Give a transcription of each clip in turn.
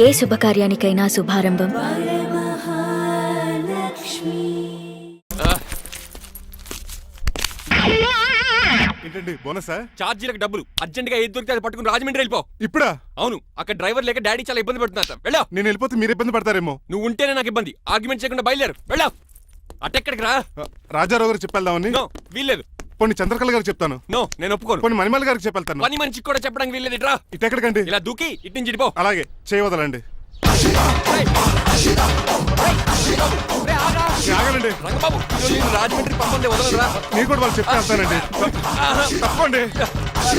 ఏ శుభకార్యానికైనా శుభారంభం ఏంటండి బోనసా? ఛార్జీలకు డబ్బులు అర్జెంట్ గా ఏది దొరికితే అది పట్టుకుని రాజమండ్రి వెళ్ళిపో. ఇప్పుడా? అవును, అక్కడ డ్రైవర్ లేక డాడీ చాలా ఇబ్బంది పడుతున్నారు. వెళ్ళా. నేను వెళ్ళిపోతే మీరు ఇబ్బంది పడతారేమో. నువ్వు ఉంటేనే నాకు ఇబ్బంది. ఆర్గ్యుమెంట్ చేయకుండా బయలుదేరు. వెళ్ళా. అటెక్కడికి రా. రాజారావు గారు చెప్పేద్దామని. నో, వీల్లేదు. పోనీ చంద్రకళ గారు చెప్తాను. నో, నేను ఒప్పుకోను. పోనీ మణిమాల గారికి చెప్పేళ్తాను. పని మనిషికి కూడా చెప్పడానికి వీల్లేదు. ఇట్రా. ఇటెక్కడికండి? ఇలా దూకి ఇటు నుంచి ఇడిపో. అలాగే చేయవదలండి. ఆగలండి రంగబాబు, రాజమండ్రి పంపండి, వదలరా. మీరు కూడా వాళ్ళు చెప్తే వెళ్తానండి. తప్పండి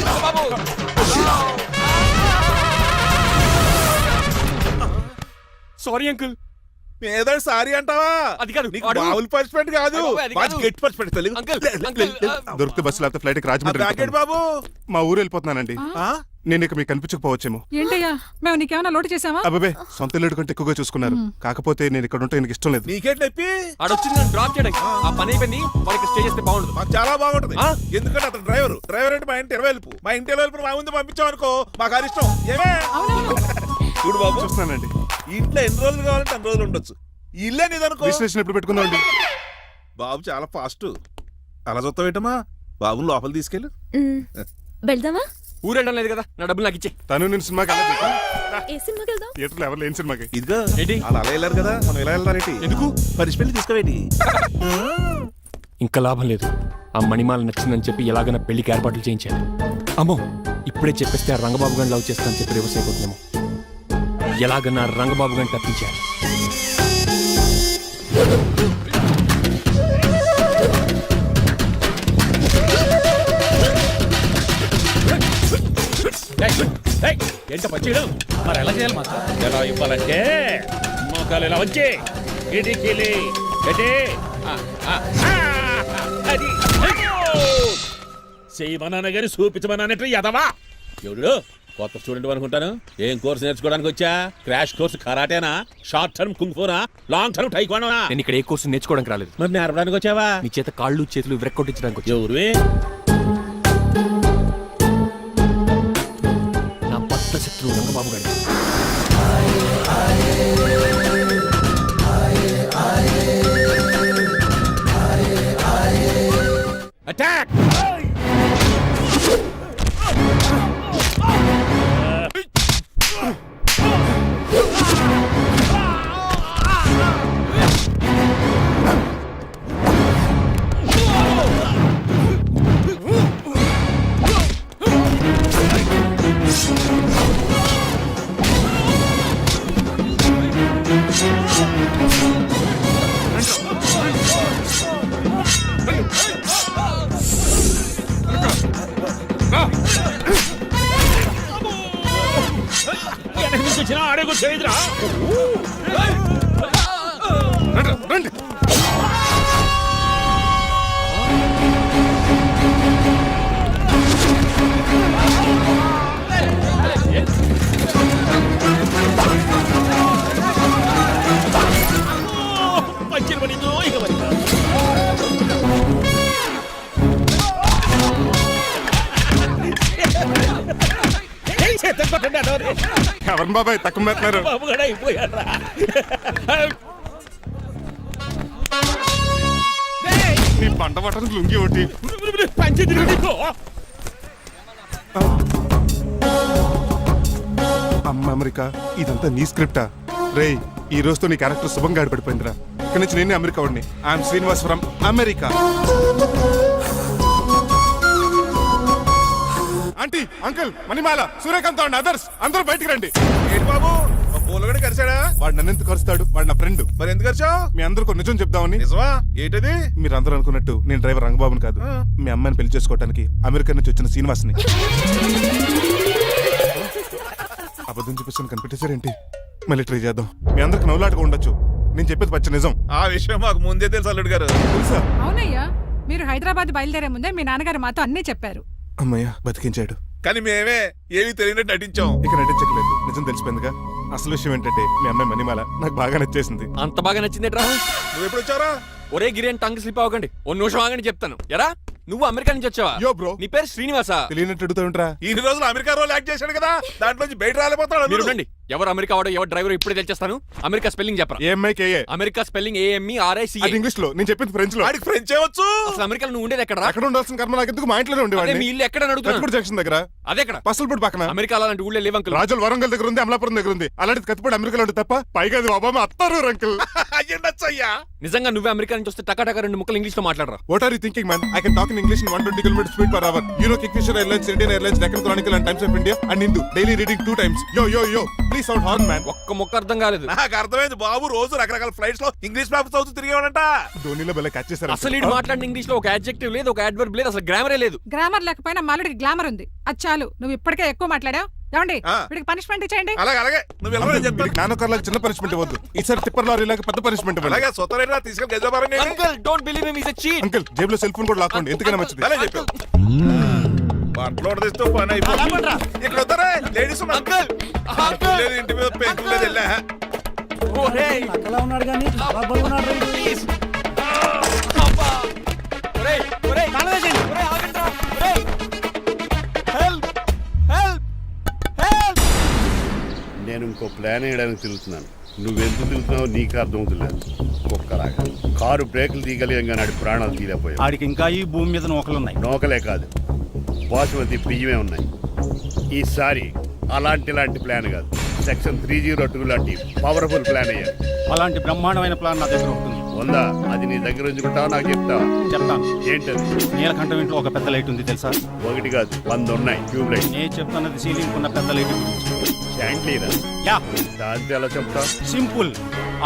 రంగబాబు. Sorry uncle. ఏదో సారీ అంటావా? అది కాదు, నీకు మామూలు పనిష్మెంట్ కాదు, గట్టి పనిష్మెంట్. దొరికితే బస్సు లేకపోతే ఫ్లైట్ రాజమండ్రి. బాబు మా ఊరు వెళ్ళిపోతున్నానండి. నేను ఇక మీకు కనిపించకపోవచ్చేమో. ఏంటయ్యా, మేము నీకేమైనా లోటు చేసావా? అబ్బాబే, సొంత ఇల్లు కంటే ఎక్కువగా చూసుకున్నారు. కాకపోతే నేను ఇక్కడ ఉంటే నాకు ఇష్టం లేదు. నీకేంటి నొప్పి? ఆడొచ్చింది నన్ను డ్రాప్ చేయడానికి. ఆ పని అయిపోయింది. వాడికి స్టే చేస్తే బాగుండదు. మాకు చాలా బాగుంటది. ఎందుకంటే అతను డ్రైవర్ అంటే మా ఇంటి వెళ్ళిపు. మా ఇంటి వెళ్ళిపు మా ముందు పంపించాం అనుకో, మాకు అది ఇష్టం. ఏమే చూడు బాబు, చూస్తున్నానండి. ఇంట్లో ఎన్ని రోజులు కావాలంటే అన్ని రోజులు ఉండొచ్చు. ఇల్లే నీదనుకో. రిజిస్ట్రేషన్ ఎప్పుడు పెట్టుకుందామండి? బాబు చాలా ఫాస్ట్. అలా చూస్తావేటమ్మా? బాబుని లోపల తీసుకెళ్ళు. వెళ్దామా? ఊరు వెళ్ళడం లేదు కదా, నా డబ్బులు నాకు ఇచ్చే. తను నేను సినిమాకి ఏ సినిమాకి వెళ్దాం? థియేటర్లో ఎవరు లేని సినిమాకి. ఇదిగో ఏంటి? అలా అలా వెళ్ళారు కదా, మనం ఇలా వెళ్దారేంటి? ఎందుకు? పనిష్మెంట్ తీసుకోవేటి? ఇంకా లాభం లేదు. ఆ మణిమాల నచ్చిందని చెప్పి ఎలాగైనా పెళ్లికి ఏర్పాట్లు చేయించాలి. అమ్మో, ఇప్పుడే చెప్పేస్తే ఆ రంగబాబు గారిని లవ్ చేస్తానని చెప్పి రివర్స్ అయిపోతున్నాము. ఎలాగన్నా రంగబాబు గారిని తప్పించాలి. ఏంట పచ్చీడు మరి ఎలా చేయాలి మాకు? ఎలా ఇవ్వాలంటే మోకాలు ఇలా వచ్చి ఇడికిలి అది చేయమన్నాను గాని చూపించమన్నట్టు ఎదవా. ఎవడు కొత్త స్టూడెంట్ అనుకుంటాను. ఏం కోర్సు నేర్చుకోవడానికి వచ్చా? క్రాష్ కోర్సు కరాటేనా, షార్ట్ టర్మ్ కుంగ్ఫూనా, లాంగ్ టర్మ్ టైక్వాండోనా? నేను ఇక్కడ ఏ కోర్సు నేర్చుకోవడానికి రాలేదు. మరి నేర్పడానికి వచ్చావా? నీ చేత కాళ్ళు చేతులు విరక్కొట్టించడానికి వచ్చా. ఎవరు? నా పట్ల శత్రువు రంగబాబు గారు. అటాక్! అడుగు చేయదురా. రండి. మంచి పడిందో ఇక మరి. ఎవరు బాబాయ్ తక్కువ పెట్టినారు? బాబు కూడా అయిపోయారా? నీ పంట పట్టను లుంగి ఒకటి పంచి అమ్మ అమెరికా. ఇదంతా నీ స్క్రిప్టా? రేయ్, ఈ రోజుతో నీ క్యారెక్టర్ శుభంగా ఆడిపడిపోయిందిరా. ఇక్కడి నుంచి నేనే అమెరికా వాడిని. I'm Srinivas from America. Aunty, uncle, Manimala, Suryakant and others అందరూ బయటికి రండి. ఏంటి బాబు, పూలగడ కలిసాడా? వాడు నన్ను ఎందుకు కరుస్తాడు? వాడు నా ఫ్రెండ్. మరి ఎందుకు కలిసావు? మీ అందరికీ నిజం చెప్దామని. నిజమా? ఏంటది? మీరు అందరూ అనుకున్నట్టు నేను డ్రైవర్ రంగబాబుని కాదు. మీ అమ్మాయిని పెళ్లి చేసుకోవడానికి అమెరికా నుంచి వచ్చిన శ్రీనివాస్ని. అబద్ధం చూపిస్తాను కనిపెట్టేశారేంటి? మళ్ళీ ట్రై చేద్దాం. మీ అందరికి నవ్వులాటగా ఉండొచ్చు. నేను చెప్పేది పచ్చ నిజం. ఆ విషయం మాకు ముందే తెలుసు అల్లుడు గారు. తెలుసా? అవునయ్యా, మీరు హైదరాబాద్ బయలుదేరే ముందే మీ నాన్నగారు మాతో అన్నీ చెప్పారు. అమ్మయ్య, బతికించాడు. కానీ మేమే ఏమీ తెలియనట్టు నటించాం. ఇక నటించట్లేదు, నిజం తెలిసిపోయిందిగా. అసలు విషయం ఏంటంటే మీ అమ్మాయి మణిమాల నాకు బాగా నచ్చేసింది. అంత బాగా నచ్చిందేట్రా? నువ్వు ఎప్పుడు వచ్చారా? ఒరే గిరియన్, టంగ్ స్లిప్ అవ్వకండి. ఓ నిమిషం ఆగండి, చెప్తాను. ఎరా, నువ్వు అమెరికా నుంచి వచ్చావా? యో బ్రో, నీ పేరు శ్రీనివాసా? తెలియనట్టు అడుగుతా ఉంటారా? ఇన్ని రోజులు అమెరికా రోల్ యాక్ట్ చేశాడు కదా, దాంట్లో బయట రాలేపోతాడు. మీరు ఉండండి, ఎవరు అమెరికా వాడో ఎవరు డ్రైవర్ ఇప్పుడే తెచ్చేస్తాను. అమెరికా స్పెల్లింగ్ చెప్పరా? ఏఎంఐకేఏ. America spelling AMERICA. అది ఇంగ్లీష్ లో, నేను చెప్పింది ఫ్రెంచ్ లో. వాడికి ఫ్రెంచ్ ఏవచ్చు. అసలు అమెరికాలో నువ్వు ఉండేది ఎక్కడ? అక్కడ ఉండాల్సిన కర్మ నాకు ఎందుకు, మా ఇంట్లోనే అదే ఉండేవాడిని. మీ ఇల్లు ఎక్కడ అడుగుతున్నా? కత్తిపూడి జంక్షన్ దగ్గర. అదెక్కడ? పసలపూడి పక్కన. అమెరికా అలాంటి ఊళ్ళో లేవు అంకుల్. రాజుల వరంగల్ దగ్గర ఉంది, అమలాపురం దగ్గర ఉంది. అలాంటిది కత్తిపూడి అమెరికాలో ఉంటుంది తప్ప. పైగా అది ఒబామా అత్తారు అంకుల్. అయ్యుండొచ్చు అయ్యా. నిజంగా నువ్వే అమెరికా నుంచి వస్తే టకా టకా 2 ముక్కలు ఇంగ్లీష్ లో మాట్లాడరా? What are you thinking, man? I can talk in English in 120 kilometers speed per hour. You know Kingfisher Airlines, Indian Airlines, Deccan Chronicle and Times of India and Hindu. Daily reading 2 times. Yo. Please sound horn, man. ఒక్క ముక్క అర్థం కాలేదు. నాకు అర్థమైంది బాబు. రోజు రకరకాల flights లో English papers చదువుతూ తిరిగేవాడంట. ధోనిలో భలే క్యాచ్ చేశారు. అసలు ఇటు మాట్లాడిన ఇంగ్లీష్ లో ఒక అడ్జెక్టివ్ లేదు, ఒక అడ్వర్బ్ లేదు, అసలు గ్రామరే లేదు. గ్రామర్ లేకపోయినా మాలుడికి గ్లామర్ ఉంది. అది చాలు, నువ్వు ఇప్పటికే ఎక్కువ మాట్లాడావు. ఏమండి ఆ. వీడికి పనిష్మెంట్ ఇచ్చేయండి. అలాగే నువ్వు ఎలా చెప్తాను. నాన్నకర్లకు చిన్న పనిష్మెంట్ ఇవ్వద్దు. ఈసారి టిప్పర్ లారీలాగా పెద్ద పనిష్మెంట్ ఇవ్వాలి. అలాగే సొంత తీసుకెళ్ళి గజాబారం uncle don't believe him, is a cheat. Uncle జేబులో సెల్ ఫోన్ కూడా లాక్కోండి, ఎందుకైనా మంచిది. అలా చెప్పావు. బట్టలు తెస్తూ పని అయిపోతుంది. ఇక్కడ వస్తారా లేడీస్ అంకుల్ అంకుల్ లేదు, ఇంటి మీద పెంకులు లేదు. వెళ్ళా ఓరేయ్ అలా ఉన్నాడు కానీ చాలా బాగున్నాడు. ప్లీజ్ అబ్బా ఒరేయ్ ఒరేయ్ కాలవేశండి. ఒరేయ్ ఆగండిరా. ఒరేయ్ హెల్ప్ హెల్ప్ హెల్ప్. నేను ఇంకో ప్లాన్ వేయడానికి తిరుగుతున్నాను. నువ్వెందుకు తిరుగుతున్నావో నీకు అర్థమవుతులేదు. కుక్కలాగా కారు బ్రేకులు తీయగలిగాం కానీ ఆడి ప్రాణాలు తీయలేకపోయావు. ఆడికి ఇంకా ఈ భూమి మీద నూకలున్నాయి. నోకలే కాదు, బాసుమతి బియ్యమే ఉన్నాయి. ఈసారి ఇలాంటి ప్లాన్ కాదు, సెక్షన్ 302 లాంటి పవర్ఫుల్ ప్లాన్ అయ్యారు. అలాంటి బ్రహ్మాండమైన ప్లాన్ నా దగ్గర ఉంటుంది. ఉందా? అది నీ దగ్గర ఉంచుకుంటావా, నాకు చెప్తావా? చెప్తాను. ఏంటది? నీలకంఠం ఇంట్లో ఒక పెద్ద లైట్ ఉంది తెలుసా? ఒకటి కాదు 100 ఉన్నాయి ట్యూబ్ లైట్. నేను చెప్తున్నది సీలింగ్ ఉన్న పెద్ద లైట్ గురించి. శాండ్లీరా? యా, దాంతో ఎలా చెప్తావు? సింపుల్.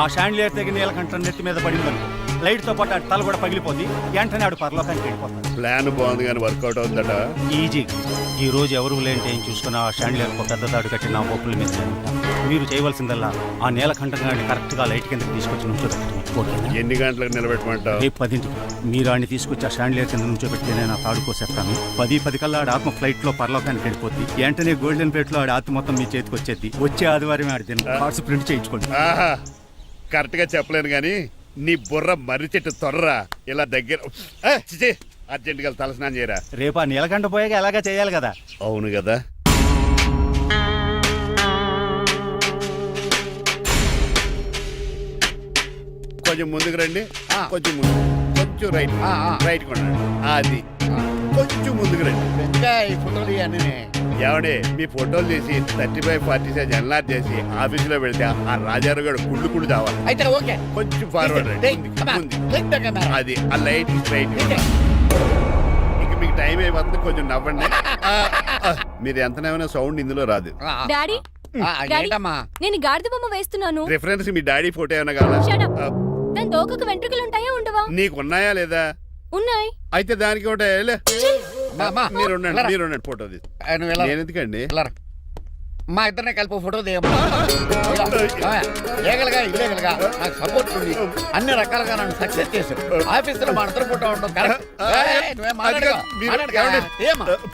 ఆ షాండ్లియర్ తెగి నీలకంఠం నెత్తి మీద పడిందనుకో, లైట్ తో పాటు ఆడి తల కూడా పగిలిపోద్ది. వెంటనే ఆడు పరలోకానికి వెళ్ళిపోతాడు. ప్లాన్ బాగుంది కానీ వర్కౌట్ అవుతుందట. ఈజీ. ఈ రోజు ఎవరు లేంటే ఏం చూసుకున్న ఆ షాండ్లియర్ ఒక పెద్ద తాడు కట్టి నా బొప్పుల మీద ఉంటాను. మీరు చేయవలసిందల్లా ఆ నీలకంఠం గారిని కరెక్ట్ గా లైట్ కిందకి తీసుకొచ్చి నుంచోబెట్టండి. ఓకేనా? ఎన్ని గంటలకు నిలబెట్టమంటావు? రేపు 10ంటికి మీరు ఆడిని తీసుకొచ్చి ఆ షాండ్లియర్ కింద నుంచోబెడితే నేను ఆ తాడు కోసేస్తాను. 10 కల్లా ఆడ ఆత్మ ఫ్లైట్ లో పరలోకానికి వెళ్ళిపోద్ది. వెంటనే గోల్డెన్ ప్లేట్ లో ఆడి ఆత్మ మొత్తం మీ చేతికి వచ్చేది. వచ్చే ఆదివారం ఆడి దిన కార్డ్స్ ప్రింట్ చేయించుకోండి. ఆహా, కరెక్ట్ గా చెప్పలేను కానీ నీ బుర్ర మర్రి చెట్టు తొర్రా. ఇలా దగ్గర అర్జెంట్ గా తలస్నానం చేయరా. రేపు ఆ నీలకంఠ పోయాక ఎలాగా చేయాలి కదా. అవును కదా. కొంచెం ముందుకు రండి. కొంచెం ముందు, కొంచెం రైట్, రైట్ కొనండి. అది కొంచెం ముందుకు రండి. ఈ ఫోటోలు ఇవన్నీ ఏమండి, మీ ఫోటోలు తీసి 35-40 సైజ్ ఎన్లార్ చేసి ఆఫీసులో పెడితే ఆ రాజారావు గారు కుళ్ళు చావాలి. అయితే ఓకే. కొంచెం ఫార్వర్డ్ రండి. అది ఆ లైట్ స్ట్రైట్. ఇక మీకు టైం అయిపోతుంది, కొంచెం నవ్వండి. మీరు ఎంతనేమైనా సౌండ్ ఇందులో రాదు. డాడీ ఏంటమ్మా? నేను గాడిద బొమ్మ వేస్తున్నాను. రిఫరెన్స్ మీ డాడీ ఫోటో ఏమైనా కావాలా? Shut up. దాని తోకకు వెంట్రుకలు ఉంటాయా ఉండవా? నీకు ఉన్నాయా లేదా? ఉన్నాయి. అయితే దానికి ఒకటే మీరు ఉండండి ఫోటో తీసి. నువ్వు ఎలా నేను ఎందుకండి? మా ఇద్దరినే కలిపి ఫోటో తీయమ్మా. ఏగలగా ఇల్లేగలగా నాకు సపోర్ట్ ఉంది. అన్ని రకాలుగా నన్ను సక్సెస్ చేశారు. ఆఫీసులో మా ఇద్దరు ఫోటో ఉండడం కరెక్ట్. నువ్వేం మాట్లాడగా.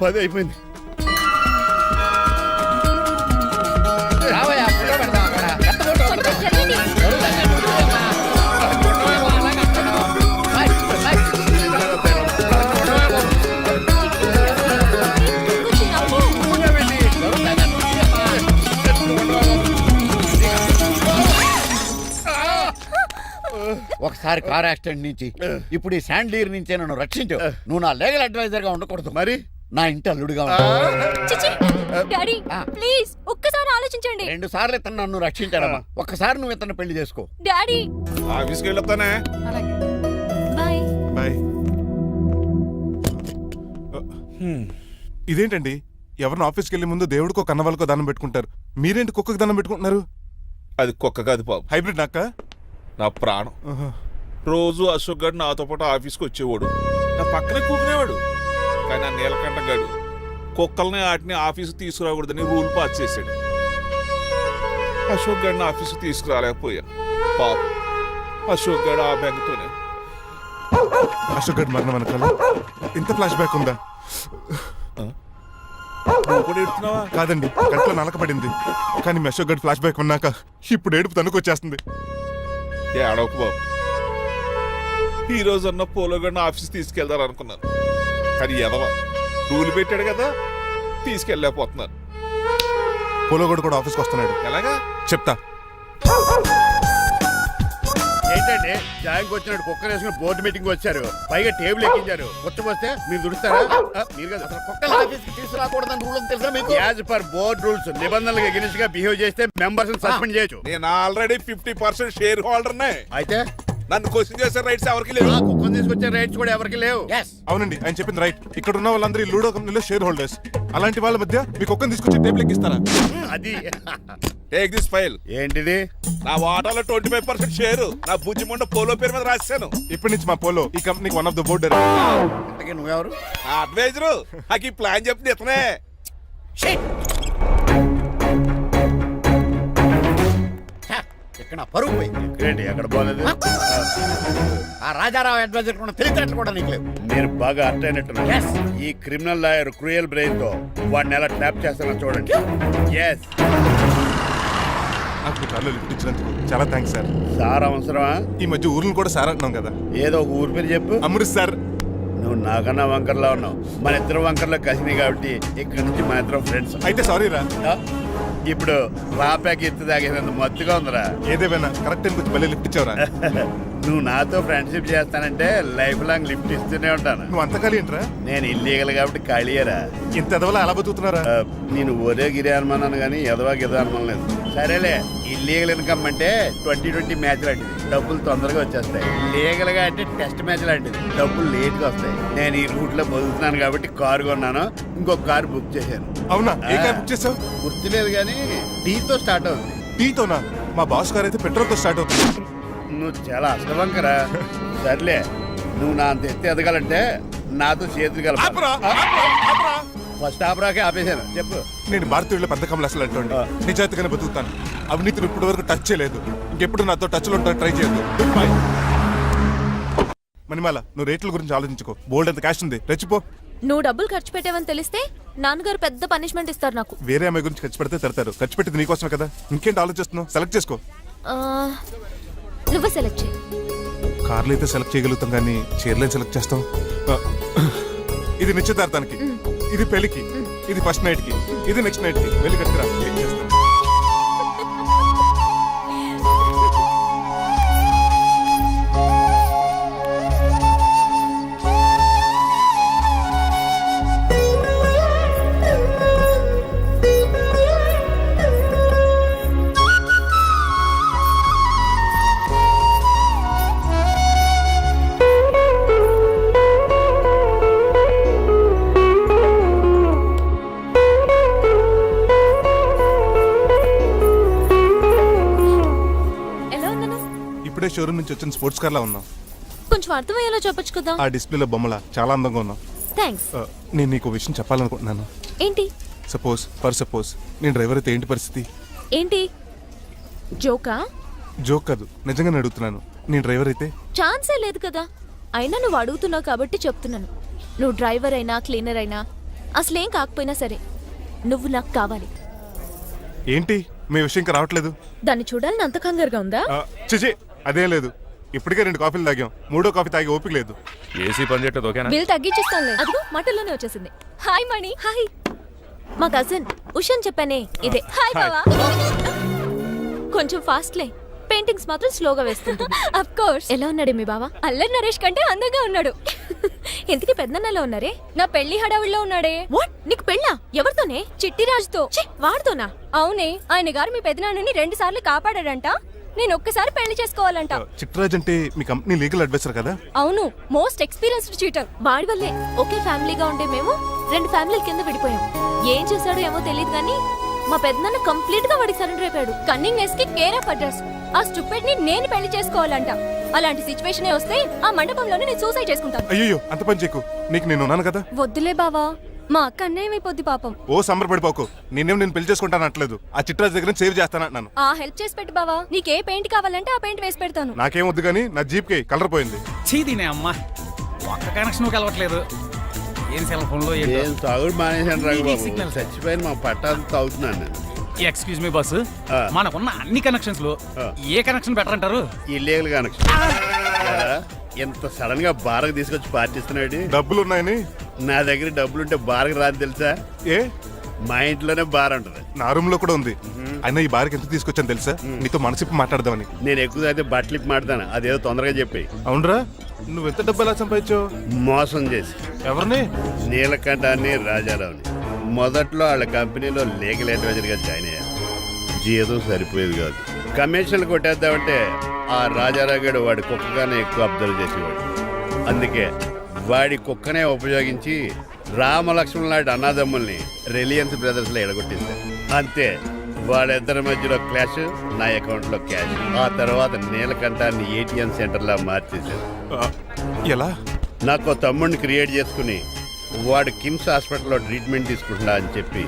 10 అయిపోయింది. రావయ్యా, ఫోటో పెడదాం అక్కడ. పెద్ద ఫోటో కొంచెం జరగండి. కొంచెం నవ్వు. ఒకసారి కార్ యాక్సిడెంట్ నుంచి ఇప్పుడు ఈ శాండ్లీర్ నుంచే నన్ను రక్షించావు. నువ్వు నా లీగల్ అడ్వైజర్ గా ఉండకూడదు, మరి నా ఇంటి అల్లుడుగా ఉంటావు. చిచి. డాడీ ప్లీజ్ ఒక్కసారి ఆలోచించండి. 2 సార్లు ఇతను నన్ను రక్షించాడమ్మా. ఒక్కసారి నువ్వు ఇతను పెళ్లి చేసుకో. డాడీ ఆఫీస్కి వెళ్ళొస్తానే. అలాగే. బాయ్. బాయ్. ఇదేంటండి, ఎవరిని ఆఫీస్కి వెళ్ళే ముందు దేవుడికో కన్నవాళ్ళకో దండం పెట్టుకుంటారు. మీరేంటి కుక్కకి దండం పెట్టుకుంటున్నారు? అది కుక్క కాదు బాబు, హైబ్రిడ్ నాక్క. నా ప్రాణం. రోజు అశోక్ గడు నాతో పాటు ఆఫీస్కి వచ్చేవాడు, నా పక్కనే కూకునేవాడు. కానీ ఆ నీలకంఠ గడు కుక్కల్ని వాటిని ఆఫీసు తీసుకురాకూడదని రూల్ పాస్ చేశాడు. అశోక్ గడిని ఆఫీసు తీసుకురాలేకపోయా. పాప అశోక్ గడు ఆ బెంగతోనే. అశోక్ గడ్ మరణం వెనకాల ఇంత ఫ్లాష్ బ్యాక్ ఉందా? నువ్వు కూడా ఎడుతున్నావా? కాదండి, కట్లో నలకపడింది. కానీ మీ అశోక్ గడ్ ఫ్లాష్ బ్యాక్ ఉన్నాక ఇప్పుడు ఏడుపు తనుకొచ్చేస్తుంది. ఏడవకు బాబు. ఈ రోజు అన్న పోలో గడిని ఆఫీస్ తీసుకెళ్దారు అనుకున్నాను, కానీ ఎదవ రూల్ పెట్టాడు కదా, తీసుకెళ్ళలేకపోతున్నాను. పోలోగోడు కూడా ఆఫీస్కి వస్తున్నాడు. ఎలాగా? చెప్తా. ఏంటండి జాయింగ్ వచ్చినట్టు కుక్కర్ వేసుకుని బోర్డు మీటింగ్ వచ్చారు, పైగా టేబుల్ ఎక్కించారు. వస్తే మీరు దుడుస్తారా? మీరు కదా అసలు కుక్కలు ఆఫీస్కి తీసుకురాకూడదని రూల్ తెలుసా మీకు? యాజ్ పర్ బోర్డ్ రూల్స్ నిబంధనలకు ఎగినిస్ట్ గా బిహేవ్ చేస్తే మెంబర్స్ సస్పెండ్ చేయొచ్చు. నేను ఆల్రెడీ 50% షేర్ హోల్డర్నే. అయితే నన్ను క్వశ్చన్ చేసే రైట్స్ ఎవరికి లేవు. కుక్కను తీసుకొచ్చే రైట్స్ కూడా ఎవరికి లేవు. Yes. అవునండి, ఆయన చెప్పింది రైట్. ఇక్కడ ఉన్న వాళ్ళందరూ ఈ లూడో కంపెనీలో షేర్ హోల్డర్స్. అలాంటి వాళ్ళ మధ్య మీకు ఒక్కని తీసుకొచ్చి టేబుల్ ఎక్కిస్తారా? అది టేక్ దిస్ ఫైల్. ఏంటిది? నా వాటాలో 25% షేర్ నా బుజ్జిమండ పోలో పేరు మీద రాశాను. ఇప్పటి నుంచి మా పోలో ఈ కంపెనీకి వన్ ఆఫ్ ద బోర్డ్. ఇంతకీ నువ్వెవరు? నా అడ్వైజరు నాకు ఈ ప్లాన్ చెప్పింది ఇతనే. ఇక్కడ నా పరువు పోయింది. ఏంటి ఎక్కడ పోలేదు? ఆ రాజారావు అడ్వైజర్ కూడా తెలియటట్లు కూడా నీకు లేవు. మీరు బాగా అర్థ అయినట్టున్నారు. Yes. ఈ క్రిమినల్ లాయర్ క్రూయల్ బ్రెయిన్ తో వాడిని ఎలా ట్యాప్ చేస్తానో చూడండి. ఎస్ నాకు మీ కార్లో లిఫ్ట్ ఇచ్చినందుకు చాలా థ్యాంక్స్ సార్. సార్ అవసరమా? ఈ మధ్య ఊర్లను కూడా సార్ అంటున్నాం కదా. ఏదో ఒక ఊరి పేరు చెప్పు. అమృత్ సార్. నువ్వు నాకన్నా వంకర్లా ఉన్నావు. మన ఇద్దరు వంకర్లో కలిసినాయి కాబట్టి ఇక్కడ నుంచి మన ఇద్దరం ఫ్రెండ్స్. అయితే సారీ రా. ఇప్పుడు రాపాకి ఎత్తు తాగేదంత మత్తుగా ఉందిరా. ఏదేమైనా కరెక్ట్ టైంకి వచ్చి మళ్ళీ లిఫ్ట్ ఇచ్చావురా. నువ్వు నాతో ఫ్రెండ్షిప్ చేస్తానంటే లైఫ్ లాంగ్ లిఫ్ట్ ఇస్తూనే ఉంటాను. నువ్వు అంత ఖాళీ ఏంట్రా? నేను ఇల్లీగల్ కాబట్టి ఖాళీయరా. ఇంత ఎదవలా ఎలా బతుకుతున్నారా? నేను ఒరే గిరి అనుమానాను కానీ ఎదవా గిద అనుమానం లేదు. సరేలే, ఇల్లీగల్ ఇన్కమ్ అంటే 2020 మ్యాచ్ లాంటిది, డబ్బులు తొందరగా వచ్చేస్తాయి. లీగల్ గా అంటే టెస్ట్ మ్యాచ్ లాంటిది, డబ్బులు లేట్ గా వస్తాయి. నేను ఈ రూట్ లో బతుకుతున్నాను కాబట్టి కారు కొన్నాను, ఇంకొక కారు బుక్ చేశాను. అవునా? ఏ కార్ బుక్ చేసావు? గుర్తులేదు కానీ టీతో స్టార్ట్ అవుతుంది. టీతోనా? మా బాస్ కార్ అయితే పెట్రోల్ తో స్టార్ట్ అవుతుంది. నువ్వు చాలా అష్టవంకరా. సర్లే, నువ్వు నా అంత ఎత్తి ఎదగాలంటే నాతో చేతులు ఆపురా, కలప. ఆపురా, ఆపురా. ఫస్ట్ ఆపరాకే ఆపేశాను. చెప్పు. నేను భారతీయుల పెద్ద కమలు అసలు అంటోండి. నిజాయితీగానే బతుకుతాను. అవినీతిని ఇప్పటి వరకు టచ్ చేయలేదు. ఇంకెప్పుడు నాతో టచ్ లో ట్రై చేయొద్దు. Good bye. మణిమాల, నువ్వు రేట్ల గురించి ఆలోచించుకో. బోల్డ్ ఎంత క్యాష్ ఉంది, రెచ్చిపో. నువ్వు డబ్బులు ఖర్చు పెట్టావని తెలిస్తే నాన్నగారు పెద్ద పనిష్మెంట్ ఇస్తారు నాకు. వేరే అమ్మాయి గురించి ఖర్చు పెడితే తిడతారు. ఖర్చు పెట్టింది నీకోసమే కదా. ఇంకేంటి ఆలోచిస్తున్నావు? సెలెక్ట్ చేసుకో. ఆ, నువ్వు సెలెక్ట్ చేయి. కార్లు అయితే సెలెక్ట్ చేయగలుగుతాం కానీ చీరలే సెలెక్ట్ చేస్తాం. ఇది నిశ్చితార్థానికి, ఇది పెళ్లికి, ఇది ఫస్ట్ నైట్ కి, ఇది నెక్స్ట్ నైట్ కి. వెళ్ళి కట్టుకురా. ఏం చేస్తాం? ఎలా ఉన్నాను? ఇప్పుడే షోరూమ్ నుంచి వచ్చిన స్పోర్ట్స్ కార్ లా ఉన్నాం. కొంచెం అర్థమయ్యేలా చెప్పొచ్చు కదా. ఆ డిస్ప్లేలో బొమ్మల చాలా అందంగా ఉన్నాం. థ్యాంక్స్. నేను నీకు విషయం చెప్పాలనుకుంటున్నాను. ఏంటి? సపోజ్ నేను డ్రైవర్ అయితే ఏంటి పరిస్థితి? ఏంటి జోకా? జోక్ కాదు, నిజంగానే అడుగుతున్నాను. నేను డ్రైవర్ అయితే ఛాన్సే లేదు కదా. అయినా నువ్వు అడుగుతున్నావు కాబట్టి చెప్తున్నాను. నువ్వు డ్రైవర్ అయినా క్లీనర్ అయినా అసలేం కాకపోయినా సరే నువ్వు నాకు కావాలి. ఏంటి మీ విషయం ఇంకా రావట్లేదు? దాన్ని చూడాలని అంత కంగారుగా ఉందా? చిచి, అదేం లేదు. ఇప్పటికే 2 కాఫీలు తాగాం. 3వ కాఫీ తాగి ఓపిక లేదు. ఏసీ పని చేయట్లేదు, ఓకేనా? బిల్ తగ్గించిస్తానులే. అదిగో మాటల్లోనే వచ్చేసింది. హాయ్ మణి. హాయ్. మా కజిన్ ఉషాన్ చెప్పానే ఇదే. హాయ్ బావా. కొంచెం ఫాస్ట్లే, పెయింటింగ్స్ మాత్రం స్లోగా వేస్తుంటుంది. Of course. ఎలా ఉన్నాడే మీ బావ? అల్లరి నరేష్ కంటే అందంగా ఉన్నాడు. ఇంతకీ పెద్దన్నలో ఉన్నారే? నా పెళ్లి హడావుల్లో ఉన్నాడే. వాట్? నీకు పెళ్ళా? ఎవరితోనే? చిట్టి రాజుతో. వాడుతోనా? అవునే, ఆయన గారు మీ పెద్దనాన్నని 2 సార్లు కాపాడాడంట. నేను ఒక్కసారి పెళ్లి చేసుకోవాలంట. చిట్రాజ్ అంటే మీ కంపెనీ లీగల్ అడ్వైజర్ కదా? అవును, మోస్ట్ ఎక్స్పీరియన్స్డ్ చీటర్. వాడి వల్లే ఒకే ఫ్యామిలీగా ఉండే మేము 2 ఫ్యామిలీల కింద విడిపోయాం. ఏం చేశాడో ఏమో తెలియదు కానీ మా పెద్దనాన్న కంప్లీట్ గా వాడికి సరెండర్ అయిపోయాడు. కన్నింగ్ నెస్ కి కేర్ ఆఫ్ అడ్రస్. ఆ స్టూపిడ్ ని నేను పెళ్లి చేసుకోవాలంట. అలాంటి సిచ్యువేషన్ వస్తే ఆ మండపంలోనే నేను సూసైడ్ చేసుకుంటాను. అయ్యో, అంత పని చేయకు. నీకు నేను ఉన్నాను కదా. వద్దులే బావా, మా అక్క అన్యాయం అయిపోద్ది పాపం. ఓ సంబరపడిపోకు. నేను పెళ్లి చేసుకుంటాను అనట్లేదు. ఆ చిట్రాజ్ దగ్గర సేవ్ చేస్తానంటున్నాను. ఆ హెల్ప్ చేసి పెట్టు బావా. నీకే పెయింట్ కావాలంటే ఆ పెయింట్ వేసి పెడతాను. నాకేం వద్దు కానీ నా జీప్ కి కలర్ పోయింది. చీదీనే అమ్మా, ఒక్క కనెక్షన్ కలవట్లేదు. ఏం సెల్ ఫోన్ లో ఏం తాగుడు మానేశాను రాఘబాబు. సిగ్నల్ చచ్చిపోయిన మా పట్టాలు తాగుతున్నాను నేను. ఎక్స్క్యూజ్ మీ బస్, మనకున్న అన్ని కనెక్షన్స్ లో ఏ కనెక్షన్ బెటర్ అంటారు? Illegal connection. ఎంత సడన్ గా బారకు తీసుకొచ్చి పార్టీస్తున్నాడు. డబ్బులు ఉన్నాయని. నా దగ్గర డబ్బులుంటే బారకు రాదు తెలుసా? ఏ మా ఇంట్లోనే బార్ ఉంటుంది. నా రూమ్ లో కూడా ఉంది. అయినా ఈ బార్కి ఎంత తీసుకొచ్చాను తెలుసా? నీతో మనసిప్పి మాట్లాడదామని. నేను ఎక్కువ అయితే బట్టలు ఇప్పి మాడతాను, అదేదో తొందరగా చెప్పి. అవునరా, నువ్వు ఎంత డబ్బు ఎలా సంపాదించావు? మోసం చేసి ఎవరిని? నీలకంఠాన్ని, రాజారావుని. మొదట్లో వాళ్ళ కంపెనీలో లీగల్ అడ్వైజర్గా జాయిన్ అయ్యాను. జీతం సరిపోయేది కాదు. కమిషన్లు కొట్టేద్దామంటే ఆ రాజారావు గడు వాడి కుక్కగానే ఎక్కువ అబ్జర్వ్ చేసేవాడు. అందుకే వాడి కుక్కనే ఉపయోగించి రామలక్ష్మణ్ లాంటి అన్నదమ్ముల్ని రిలయన్స్ బ్రదర్స్ లో ఎడగొట్టింది. అంతే, వాళ్ళిద్దరి మధ్యలో క్లాష్, నా అకౌంట్ లో క్యాష్. ఆ తర్వాత నీలకంఠాన్ని ఏటీఎం సెంటర్ లా మార్చేశారు. ఎలా? నాకు తమ్ముడిని క్రియేట్ చేసుకుని వాడు కిమ్స్ హాస్పిటల్లో ట్రీట్మెంట్ తీసుకుంటున్నా అని చెప్పి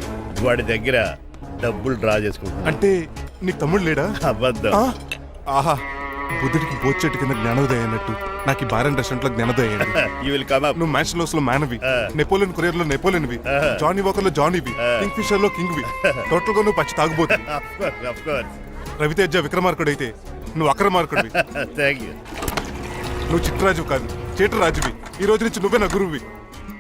వాడి దగ్గర డబ్బులు డ్రా చేసుకుంటున్నా. అంటే నీకు తమ్ముడు లేడా? అబద్ధం. ఆహా, బుద్ధుడికి బోచెట్టు కింద జ్ఞానోదయం అన్నట్టు నాకు ఈ బార్ అండ్ రెస్టారెంట్ లో జ్ఞానోదయం అయింది. You will come up. నువ్వు మ్యాచ్ లోస్ లో మ్యాన్వి, నెపోలియన్ కొరియర్ లో నెపోలియన్వి, జానీ వాకర్ లో జానీవి, కింగ్ ఫిషర్ లో కింగ్వి. టోటల్ గా నువ్వు పచ్చి తాగుబోతుంది. Of course. రవితేజ విక్రమార్కుడు అయితే నువ్వు అక్రమార్కుడివి. Thank you. నువ్వు చిట్టరాజు కాదు, చీటరాజువి. ఈ రోజు నుంచి నువ్వే నా గురువువి.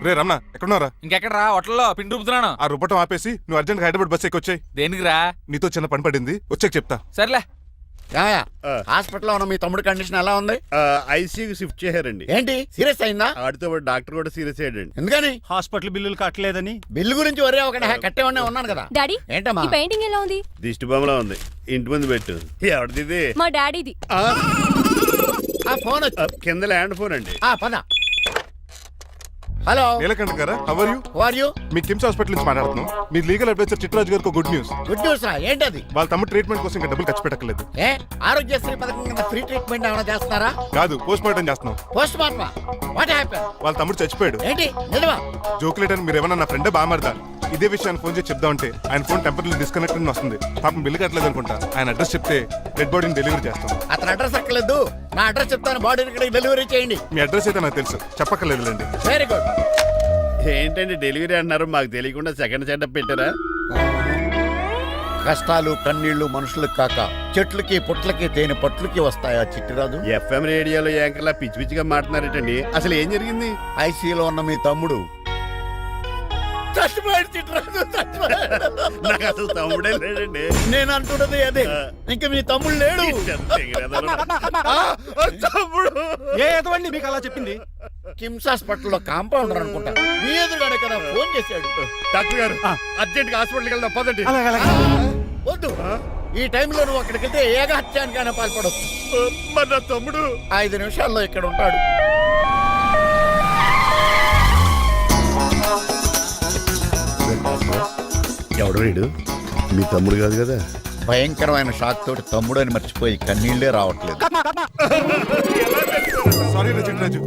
రే రమణ, ఎక్కడున్నారా? ఇంకెక్కడ రా హోటల్లో పిండి రుబ్బుతున్నాను. ఆ రుబ్బటం ఆపేసి నువ్వు అర్జెంట్ హైదరాబాద్ బస్ ఎక్కి వచ్చాయి. దేనికిరా? నీతో చిన్న పని పడింది, వచ్చాక చెప్తా. సర్లే. హాస్పిటల్లో ఉన్న మీ తమ్ముడి కండిషన్ ఎలా ఉంది? ఐసీయూకి షిఫ్ట్ చేశారండి. ఏంటి సీరియస్ అయిందా? ఆడితో పాటు డాక్టర్ కూడా సీరియస్ అయ్యాడండి. ఎందుకని? హాస్పిటల్ బిల్లులు కట్టలేదని. బిల్లు గురించి ఒరే ఒకటి కట్టేవాడినే ఉన్నాను కదా. డాడీ, ఏంటమ్మా? ఈ పెయింటింగ్ ఎలా ఉంది? దిష్టి బొమ్మలా ఉంది, ఇంటి ముందు పెట్టు. ఎవరిది? మా డాడీది. ఆ ఫోన్ వచ్చి కింద ల్యాండ్ ఫోన్ అండి. పద. హలో, నీలకంఠ గారా, how are you? Who are you? మీ కిమ్స్ హాస్పిటల్ నుంచి మాట్లాడుతున్నాం. మీ లీగల్ అడ్వైజర్ చిట్టరాజు గారికి గుడ్ న్యూస్. గుడ్ న్యూస్ రా, ఏంటది? వాళ్ళ తమ్ముడు ట్రీట్మెంట్ కోసం ఇంకా డబ్బులు ఖర్చు పెట్టలేదు. ఏ ఆరోగ్యశ్రీ పథకం కింద ఫ్రీ ట్రీట్మెంట్ ఏమైనా చేస్తున్నారా? కాదు, పోస్ట్ మార్టం చేస్తున్నాం. పోస్ట్ మార్టమా? What happen? వాళ్ళ తమ్ముడు చచ్చిపోయాడు. ఏంటి నిజమా? జోకులేటని మీరు ఏమన్నా నా ఫ్రెండే బామర్దా. ఇదే విషయాన్ని ఫోన్ చేసి చెప్దామంటే ఆయన ఫోన్ టెంపరీ డిస్కనెక్ట్ అని వస్తుంది. పాపం బిల్లు కట్టలేదు అనుకుంటా. ఆయన అడ్రస్ చెప్తే డెడ్ బాడీని డెలివరీ చేస్తాం. అతను అడ్రస్ అక్కర్లేదు, నా అడ్రస్ చెప్తాను, బాడీని ఇక్కడికి డెలివరీ చేయండి. మీ అడ్రస్ అయితే నాకు తెలుసు, చెప్పక్కర్లేదులేండి. Very good. ఏంటండి డెలివరీ అన్నారు, మాకు తెలియకుండా సెకండ్ సెటప్ పెట్టారా? కష్టాలు కన్నీళ్లు మనుషులకు కాక చెట్లకి పుట్లకి తేనె పట్లకి వస్తాయా చిట్టిరాజు? ఎఫ్ఎం రేడియోలో యాంకర్లా పిచ్చి పిచ్చిగా మాట్లాడారేటండి. అసలు ఏం జరిగింది? ఐసీయూలో ఉన్న మీ తమ్ముడు చచ్చిపోయాడు చిట్టిరాజు, చచ్చిపోయాడు. నాకు అసలు తమ్ముడే లేడండి. నేను అంటున్నది అదే, ఇంకా మీ తమ్ముడు లేడు. తమ్ముడు ఏ ఎదవండి మీకు అలా చెప్పింది? కిమ్స్ హాస్పిటల్లో కాంపౌండర్ అనుకుంటా, మీ ఎదురుగానే కదా ఫోన్ చేశాడు. డాక్టర్ గారు అర్జెంట్ గా హాస్పిటల్కి వెళ్దాం, పదండి. వద్దు, ఈ టైంలో నువ్వు అక్కడికి వెళ్తే ఏకహత్యానికైనా పాల్పడవచ్చు. మరి నా తమ్ముడు 5 నిమిషాల్లో ఇక్కడ ఉంటాడు. ఎవడు వీడు? మీ తమ్ముడు కాదు కదా? భయంకరమైన షాక్ తోటి తమ్ముడు అని మర్చిపోయి కన్నీళ్లే రావట్లేదు. సారీ రా చిట్టరాజు,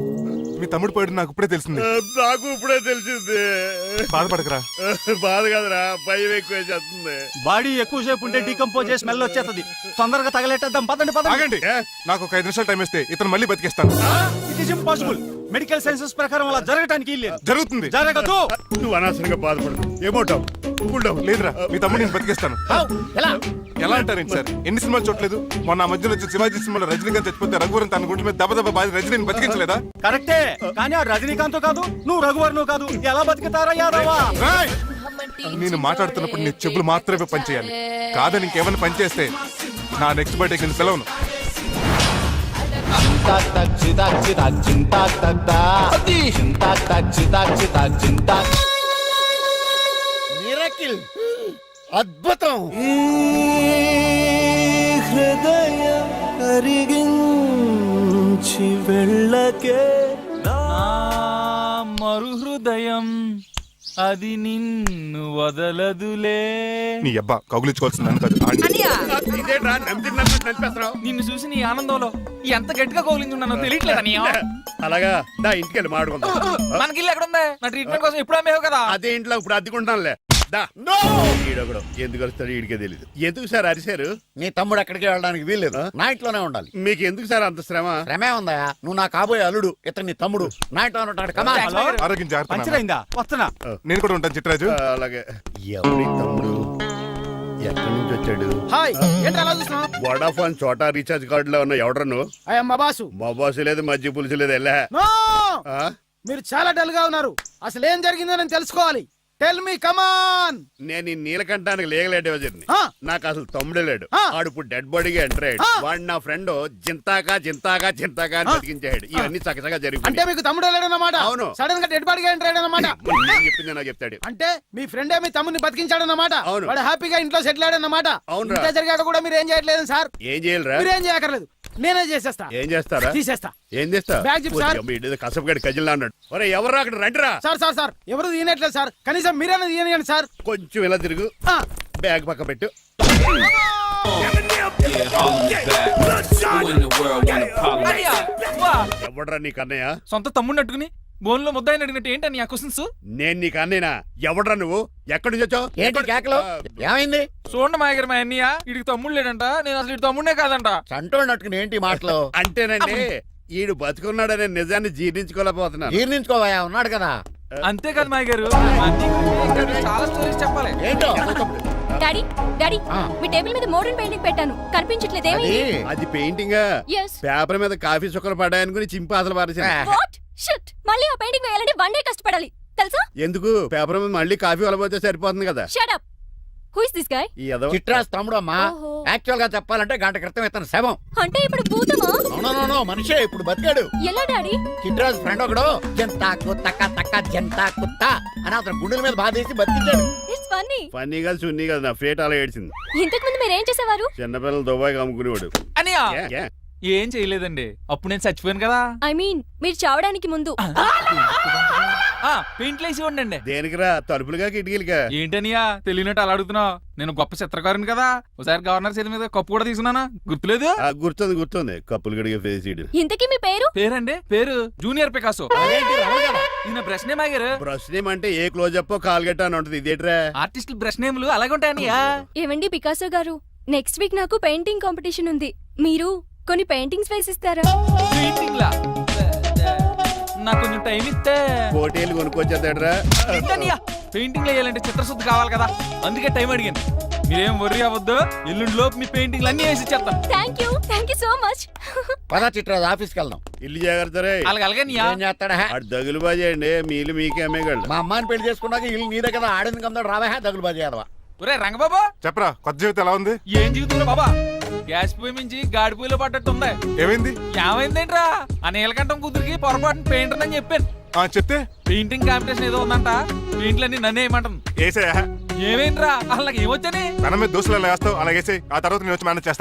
మీ తమ్ముడు పోయాడు నాకు ఇప్పుడే తెలిసింది. నాకు ఇప్పుడే తెలిసింది. బాధపడకరా. బాధ కాదురా, భయం ఎక్కువ చేస్తుంది. బాడీ ఎక్కువసేపు ఉంటే డీకంపోజ్ చేసి స్మెల్ వచ్చేస్తుంది. తొందరగా తగలెట్టేద్దాం, పదండి పదండి. ఆగండి, నాకు ఒక 5 నిమిషాలు టైం ఇస్తే ఇతను మళ్ళీ బతికేస్తాను. It is impossible. Medical sciences ప్రకారం అలా జరగటానికి లేదు. జరుగుతుంది. జరగదు. నువ్వు అనవసరంగా బాధపడదు. ఏమోటావు? లేదురా, మీ తమ్ముడు నేను బతికేస్తాను. ఎలా? ఎలా అంటారేంటి సార్? ఎన్ని సినిమాలు చూడలేదు? మొన్న ఆ మధ్యలో వచ్చిన శివాజీ సినిమాలో రజనీకాంత్ చచ్చిపోతే రఘువరన్ తన గుండె మీద దెబ్బ బాధ రజనీని బతికించలేదా? కరెక్టే, కానీ ఆ రజనీకాంత్ కాదు, నువ్వు రఘువర్ను కాదు. ఎలా బతుకుతారా యాదవా? రాయ్! నేను మాట్లాడుతున్నప్పుడు నీ చెప్పులు మాత్రమే పనిచేయాలి. కాదని ఇంకేమైనా పనిచేస్తే నా నెక్స్ట్ బర్త్డేకి నేను పిలవను. మిరకిల్, అద్భుతం. హృదయం అరిగించి వెళ్ళకే మరు హృదయం అది నిన్ను వదలదులే. నీ అబ్బా కౌగులించుకోవాల్సింది నన్ను కాదు, ఆడిని. ఇదేంట్రా నమ్మిస్తున్నావు? నిన్ను చూసి నీ ఆనందంలో ఎంత గట్టిగా కోలించున్నానో తెలియట్లేదా? అలాగా దా ఇంటికి వెళ్ళి మాడుకుందాం. మనకి ఇల్లు ఎక్కడ ఉంది? నా ట్రీట్మెంట్ కోసం ఎప్పుడు అమ్మేవు కదా. అదే ఇంట్లో ఇప్పుడు అద్దెకుంటానులే. దా. ఈడొకడు ఎందుకు వస్తాడు ఈడికే తెలీదు. ఎందుకు సార్ అరిశారు? నీ తమ్ముడు ఎక్కడికి వెళ్ళడానికి వీల్లేదు, నా ఇంట్లోనే ఉండాలి. మీకు ఎందుకు సార్ అంత శ్రమ? శ్రమే ఉందా? నువ్వు నా కాబోయే అల్లుడు, ఇతను నీ తమ్ముడు, నా ఇంట్లోనే ఉంటాడు. కమా. ఆరోగ్యం జాగ్రత్త నాన్న. పంచరైందా? వస్తున్నా. నేను కూడా ఉంటాను చిట్టరాజు. అలాగే. ఎవరి తమ్ముడు? ఎక్కడి నుంచి వచ్చాడు? హాయ్, ఏంటి అలా చూస్తున్నావు? వడాఫోన్ చోటా రీఛార్జ్ కార్డులో ఉన్న ఎవడరా నువ్వు? మా బాసు. మా బాసు లేదు, మజ్జి పులుసు లేదు. వెళ్ళా. మీరు చాలా డల్ గా ఉన్నారు. అసలు ఏం జరిగిందో నేను తెలుసుకోవాలి. టెల్ మీ కమాన్. నేను ఈ నీలకంఠానికి లీగలేట్ వజర్ని నాకు అసలు తమ్ముడే లేడు. ఆడు ఇప్పుడు డెడ్ బాడీగా ఎంటర్ అయ్యాడు. వాడు నా ఫ్రెండ్ జింతాకా అని బతికించాడు. ఇవన్నీ చక్కగా అంటే జరిగిపోయి మీకు తమ్ముడు వెళ్ళాడన్నమాట. అవును. సడన్ గా డెడ్ బాడీగా ఎంటర్ అయ్యాడన్నమాట. నేను చెప్పింది నాకు చెప్తాడు. అంటే మీ ఫ్రెండే మీ తమ్ముని బతికించాడన్నమాట. అవును. వాడు హ్యాపీగా ఇంట్లో సెటిల్ అయ్యాడన్నమాట. అవునురా. ఇంత జరిగాక కూడా మీరు ఏం చేయట్లేదు సార్. ఏం చేయాలిరా? మీరేం చేయక్కర్లేదు, నేనే చేసేస్తా. ఏం చేస్తారా? తీసేస్తా. ఏం చేస్తా? బ్యాగ్ చెప్పు సార్. కసపగడి కజిల్లా అన్నాడు. ఒరే ఎవరు అక్కడ రండిరా. సార్ ఎవరు తీయనట్లేదు సార్. కనీసం మీరైనా తీయనియండి సార్. కొంచెం ఇలా తిరుగు. బ్యాగ్ పక్క పెట్టు. ఎవడరా నీకు అన్నయ్య? సొంత తమ్ముడిని అట్టుకుని బోన్లో ముద్దాయిని అడిగినట్టు ఏంటని ఆ క్వశ్చన్స్? నేను నీకు అన్నయ్యనా? ఎవడరా నువ్వు? ఎక్కడి నుంచి వచ్చావు? ఏంటి కేకలు? ఏమైంది? చూడండి మా దగ్గర మా అన్నయ్య ఇడికి తమ్ముడు లేడంట. నేను అసలు ఇటు తమ్ముడే కాదంట. చంటోడు నట్టుకుని ఏంటి మాటలు? అంటేనండి ఈడు బతుకున్నాడనే నిజాన్ని జీర్ణించుకోలేకపోతున్నాను. జీర్ణించుకోవా, ఉన్నాడు కదా. అంతేకాదు మా గారు, మా అన్నయ్యకి చాలా స్టోరీస్ చెప్పాలి. ఏంటో డాడీ డాడీ మీ టేబుల్ మీద మోడర్న్ పెయింటింగ్ పెట్టాను, కనిపించట్లేదు. అది ఏమైంది? అది పెయింటింగ్. Yes. పేపర్ మీద కాఫీ చుక్కలు పడ్డాయనుకుని చింపి అసలు పారేసాను. వాట్ షిట్, మళ్ళీ ఆ పెయింటింగ్ వేయాలంటే 1 డే కష్టపడాలి తెలుసా? ఎందుకు? పేపర్ మీద మళ్ళీ కాఫీ వలపోతే సరిపోతుంది కదా. Shut up. Who is this guy? ఈ ఎదవ చిట్రాస్ తమ్ముడు అమ్మా. ఓహో. యాక్చువల్ గా చెప్పాలంటే గంట క్రితం ఇతను శవం. అంటే ఇప్పుడు భూతమా? నో మనిషే ఇప్పుడు బతికాడు. ఎలా డాడీ? చిట్రాస్ ఫ్రెండ్ ఒకడు జంతా కుత్త జంతా కుత్త అని అతను గుండెల మీద బాధేసి బతికించాడు. It's funny. ఫన్నీ కాదు సున్నీ కాదు, నా ఫేట్ అలా ఏడ్చింది. ఇంతకు ముందు మీరు ఏం చేసేవారు? చిన్నపిల్లలు దుబాయ్ అమ్ముకునేవాడు. అనియా ఏ, ఏ? ఏం చేయలేదండి, అప్పుడు నేను చచ్చిపోయాను కదా. ఐ మీన్ మీరు చావడానికి ముందు. పెయింట్లు వేసి ఉండండి. దేనికిరా? తలుపులుగా కిటికీలుగా? ఏంటనియా తెలియనట్టు అలా అడుగుతున్నావు? నేను గొప్ప చిత్రకారుని కదా. ఒకసారి గవర్నర్ చేతి మీద కప్పు కూడా తీసుకున్నానా, గుర్తులేదు? గుర్తుంది కప్పులు గడిగే ఫేస్ ఇడు. ఇంతకీ మీ పేరు? పేరండి, పేరు జూనియర్ పికాసో. అదేంటి రమణ గారు? ఈయన బ్రష్ నేమ్ ఆగారు. బ్రష్ నేమ్ అంటే ఏ క్లోజ్ అప్ కాల్గట్ట అని ఉంటుంది. ఇదేట్రా? ఆర్టిస్టులు బ్రష్ నేమ్లు అలాగే ఉంటాయనియా. ఏవండి పికాసో గారు, నెక్స్ట్ వీక్ నాకు పెయింటింగ్ కాంపిటీషన్ ఉంది. మీరు కొన్ని పెయింటింగ్స్ వేసిస్తారా? పెయింటింగ్ లా నాకు కొంచెం టైం ఇస్తే. పోటీలు కొనుక్కొచ్చేదేట్రా? పెయింటింగ్ వేయాలంటే చిత్రశుద్ధి కావాలి కదా, అందుకే టైం అడిగాను. మీరేం వర్రీ అవ్వద్దు, ఎల్లుండి లోపు మీ పెయింటింగ్లు అన్ని వేసి ఇచ్చేస్తాను. Thank you so much. పదా చిట్రాజ్ ఆఫీస్కి వెళ్దాం. ఇల్లు జాగ్రత్త రే. అలాగే ఏం చేస్తాడా? అటు దగులు బాజీ అండి, మీలు మీకే అమ్మేగాళ్ళు. మా అమ్మాయిని పెళ్లి చేసుకున్నాక ఇల్లు నీదే కదా, ఆడింది కదా, రావా దగులు బాజీ అదవా. ఒరే రంగబాబా, చెప్పరా కొత్త జీవితం ఎలా ఉంది? ఏం జీవితంలో బాబా, గ్యాస్ పొయ్యి మించి గాడి పొయ్యిలో పడ్డట్టు ఉంది. ఏమైంది? ఏమైందేంట్రా, ఆ నీలకంఠం కూతురికి పొరపాటున పెయింటర్ అని చెప్పాను. చెప్తే పెయింటింగ్ కాంపిటీషన్ ఏదో ఉందంట, పెయింట్లన్నీ నన్నే ఏమంటుంది. ఏసే ఏమైందిరా, అసలు నాకు ఏమొచ్చని? మన మీద దోశలు వేస్తావు, అలాగేసే. ఆ తర్వాత నేను వచ్చి మేనేజ్ చేస్తాను.